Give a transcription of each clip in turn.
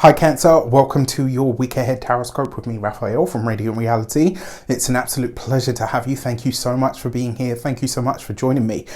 Hi Cancer, welcome to your week ahead Taroscope with me, Raphael from Radiant Reality. It's an absolute pleasure to have you. Thank you so much for being here. Thank you so much for joining me.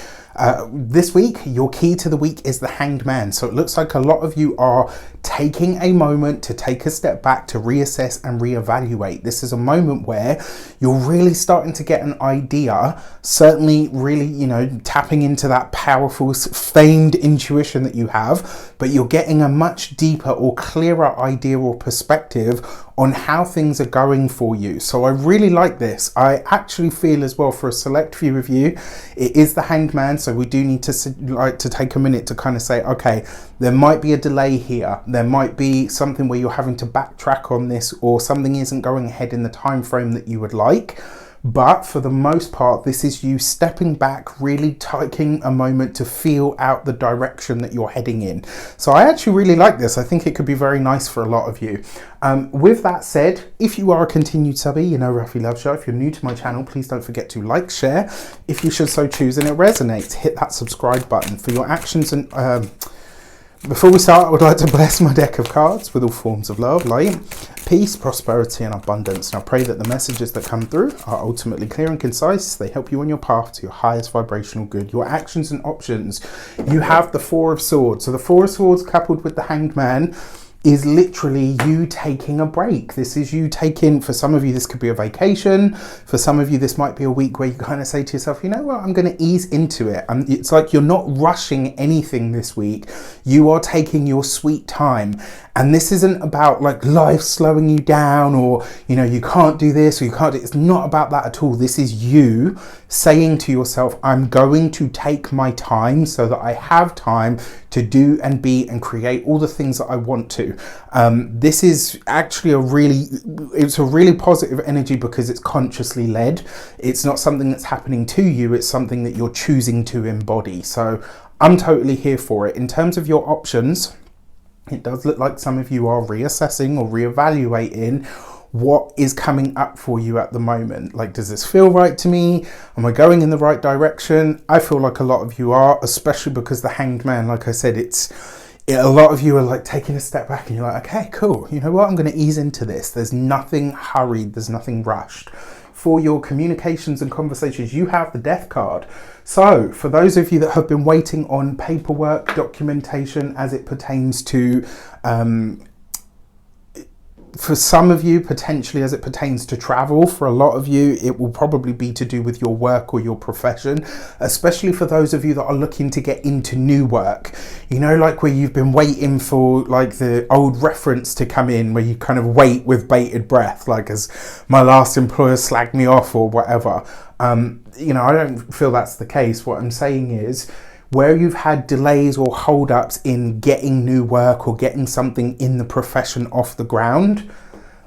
This week, your key to the week is the Hanged Man. So it looks like a lot of you are taking a moment to take a step back to reassess and reevaluate. This is a moment where you're really starting to get an idea, certainly really, tapping into that powerful, famed intuition that you have, but you're getting a much deeper or clearer idea or perspective on how things are going for you. So I really like this. I actually feel as well, for a select few of you, it is the Hanged Man. So we do need to take a minute to kind of say, okay, there might be a delay here. There might be something where you're having to backtrack on this, or something isn't going ahead in the time frame that you would like. But for the most part, this is you stepping back, really taking a moment to feel out the direction that you're heading in. So I actually really like this. I think it could be very nice for a lot of you. With that said, if you are a continued subby, Rafi loves you. If you're new to my channel, please don't forget to like, share, if you should so choose and it resonates. Hit that subscribe button for your actions. And before we start, I would like to bless my deck of cards with all forms of love, light, peace, prosperity and abundance. And I pray that the messages that come through are ultimately clear and concise. They help you on your path to your highest vibrational good. Your actions and options. You have the Four of Swords. So the Four of Swords coupled with the Hanged Man is literally you taking a break. This is you taking, for some of you, this could be a vacation. For some of you, this might be a week where you kind of say to yourself, you know what, I'm going to ease into it. And it's like you're not rushing anything this week. You are taking your sweet time. And this isn't about like life slowing you down, or, you can't do this or you can't do it. It's not about that at all. This is you saying to yourself, I'm going to take my time so that I have time to do and be and create all the things that I want to. This is actually it's a really positive energy because it's consciously led. It's not something that's happening to you. It's something that you're choosing to embody. So I'm totally here for it. In terms of your options, it does look like some of you are reassessing or reevaluating what is coming up for you at the moment. Like, does this feel right to me? Am I going in the right direction? I feel like a lot of you are, especially because the Hanged Man, like I said, a lot of you are like taking a step back and you're like, okay, cool. You know what? I'm going to ease into this. There's nothing hurried. There's nothing rushed. For your communications and conversations, you have the Death card. So for those of you that have been waiting on paperwork, documentation as it pertains to, for some of you, potentially as it pertains to travel. For a lot of you, it will probably be to do with your work or your profession, especially for those of you that are looking to get into new work. Like where you've been waiting for like the old reference to come in, where you kind of wait with bated breath, like as my last employer slagged me off or whatever. I don't feel that's the case. What I'm saying is, where you've had delays or hold-ups in getting new work or getting something in the profession off the ground,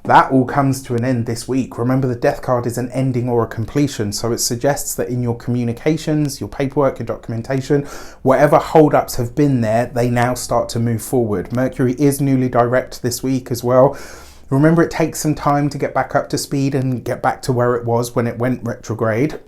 that all comes to an end this week. Remember, the Death card is an ending or a completion. So it suggests that in your communications, your paperwork, your documentation, whatever hold-ups have been there, they now start to move forward. Mercury is newly direct this week as well. Remember, it takes some time to get back up to speed and get back to where it was when it went retrograde.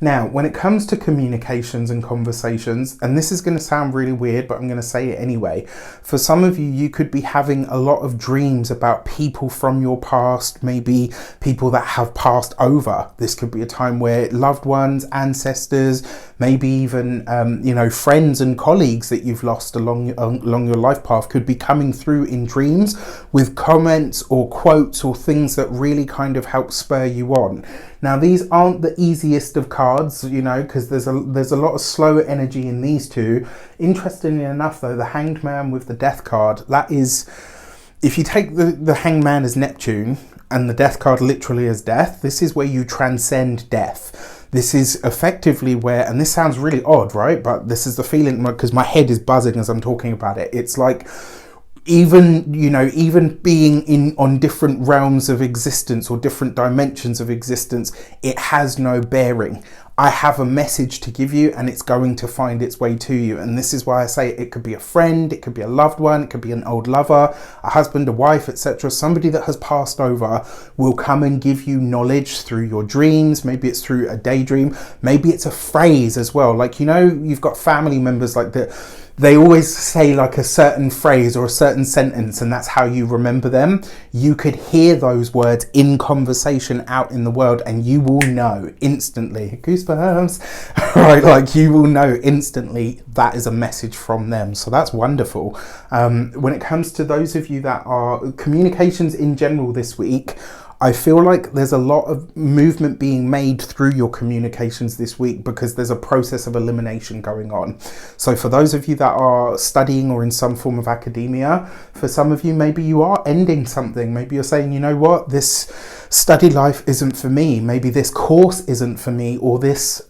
Now, when it comes to communications and conversations, and this is going to sound really weird, but I'm going to say it anyway. For some of you, you could be having a lot of dreams about people from your past, maybe people that have passed over. This could be a time where loved ones, ancestors, maybe even, friends and colleagues that you've lost along your life path could be coming through in dreams with comments or quotes or things that really kind of help spur you on. Now, these aren't the easiest of cards, because there's a lot of slower energy in these two. Interestingly enough, though, the Hanged Man with the Death card, that is, if you take the Hanged Man as Neptune and the Death card literally as death, this is where you transcend death. This is effectively where, and this sounds really odd, right? But this is the feeling, because my head is buzzing as I'm talking about it. It's like, even being on different realms of existence or different dimensions of existence, it has no bearing. I have a message to give you and it's going to find its way to you. And this is why I say it could be a friend, it could be a loved one, it could be an old lover, a husband, a wife, etc. Somebody that has passed over will come and give you knowledge through your dreams. Maybe it's through a daydream. Maybe it's a phrase as well. Like, you've got family members like that. they always say like a certain phrase or a certain sentence, and that's how you remember them. You could hear those words in conversation out in the world, and you will know instantly, goosebumps, right? Like you will know instantly that is a message from them. So that's wonderful. When it comes to those of you that are communications in general this week, I feel like there's a lot of movement being made through your communications this week because there's a process of elimination going on. So for those of you that are studying or in some form of academia, for some of you, maybe you are ending something. Maybe you're saying, you know what, this study life isn't for me. Maybe this course isn't for me, or this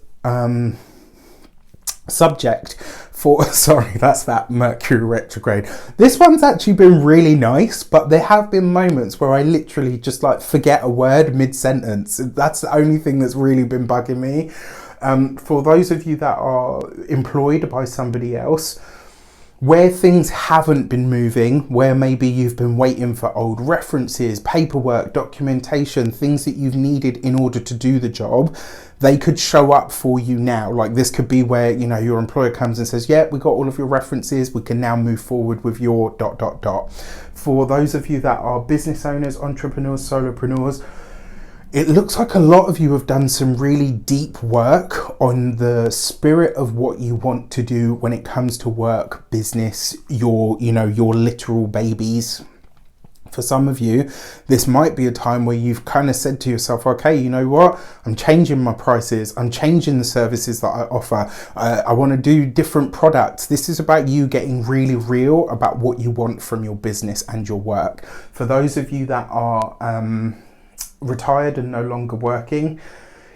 subject for, sorry, that's that Mercury retrograde. This one's actually been really nice, but there have been moments where I literally just like forget a word mid-sentence. That's the only thing that's really been bugging me. For those of you that are employed by somebody else, where things haven't been moving, where maybe you've been waiting for old references, paperwork, documentation, things that you've needed in order to do the job, they could show up for you now. Like this could be where, you know, your employer comes and says, yeah, we got all of your references, we can now move forward with your ... For those of you that are business owners, entrepreneurs, solopreneurs, it looks like a lot of you have done some really deep work on the spirit of what you want to do when it comes to work, business, your literal babies. For some of you, this might be a time where you've kind of said to yourself, okay, you know what? I'm changing my prices. I'm changing the services that I offer. I want to do different products. This is about you getting really real about what you want from your business and your work. For those of you that are retired and no longer working,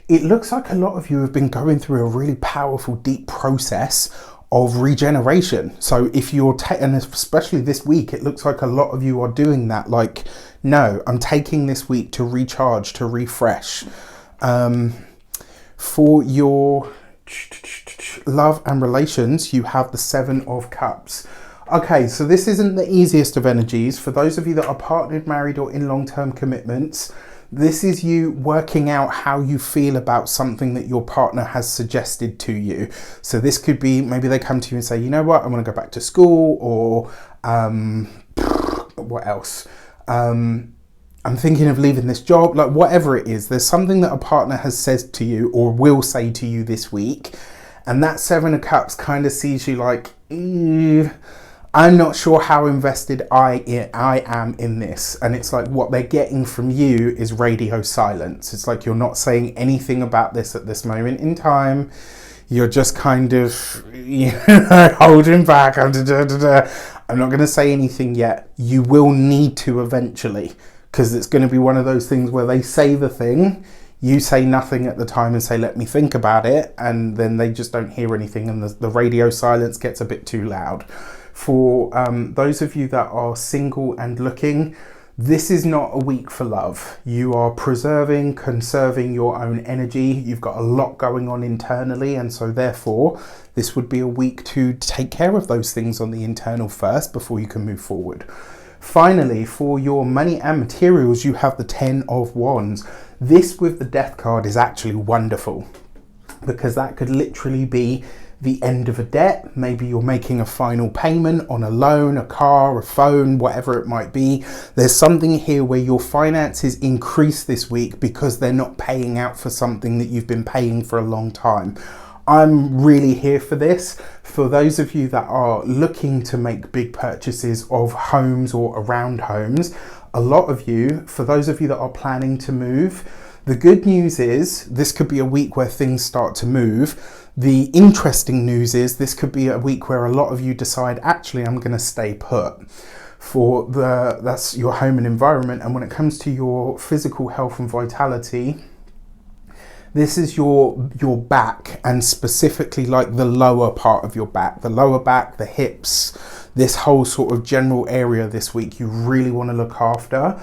it looks like a lot of you have been going through a really powerful, deep process of regeneration. So if you're and especially this week, it looks like a lot of you are doing that. Like, no, I'm taking this week to recharge, to refresh. For your love and relations, you have the 7 of Cups. Okay, so this isn't the easiest of energies. For those of you that are partnered, married, or in long-term commitments, this is you working out how you feel about something that your partner has suggested to you. So this could be, maybe they come to you and say, you know what, I want to go back to school, or what else? I'm thinking of leaving this job, like whatever it is. There's something that a partner has said to you or will say to you this week. And that 7 of Cups kind of sees you like, I'm not sure how invested I am in this. And it's like what they're getting from you is radio silence. It's like you're not saying anything about this at this moment in time. You're just kind of holding back. I'm not going to say anything yet. You will need to eventually, because it's going to be one of those things where they say the thing, you say nothing at the time and say, let me think about it. And then they just don't hear anything, and the radio silence gets a bit too loud. For those of you that are single and looking, this is not a week for love. You are preserving, conserving your own energy. You've got a lot going on internally, and so therefore this would be a week to take care of those things on the internal first before you can move forward. Finally, for your money and materials, you have the 10 of Wands. This with the Death card is actually wonderful, because that could literally be the end of a debt. Maybe you're making a final payment on a loan, a car, a phone, whatever it might be. There's something here where your finances increase this week because they're not paying out for something that you've been paying for a long time. I'm really here for this. For those of you that are looking to make big purchases of homes or around homes, a lot of you, for those of you that are planning to move, the good news is this could be a week where things start to move. The interesting news is this could be a week where a lot of you decide, actually, I'm going to stay put. That's your home and environment. And when it comes to your physical health and vitality, this is your back, and specifically like the lower part of your back, the hips, this whole sort of general area this week you really want to look after.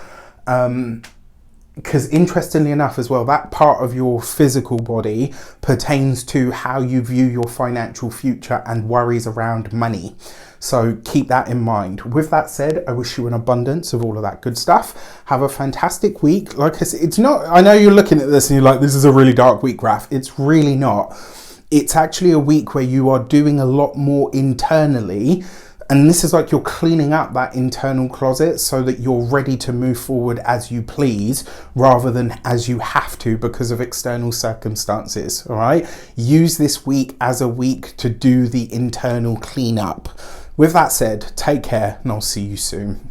Because interestingly enough as well, that part of your physical body pertains to how you view your financial future and worries around money. So keep that in mind. With that said, I wish you an abundance of all of that good stuff. Have a fantastic week. Like I said, it's not, I know you're looking at this and you're like, this is a really dark week, Raf. It's really not. It's actually a week where you are doing a lot more internally. And this is like you're cleaning up that internal closet so that you're ready to move forward as you please rather than as you have to because of external circumstances. All right. Use this week as a week to do the internal cleanup. With that said, take care and I'll see you soon.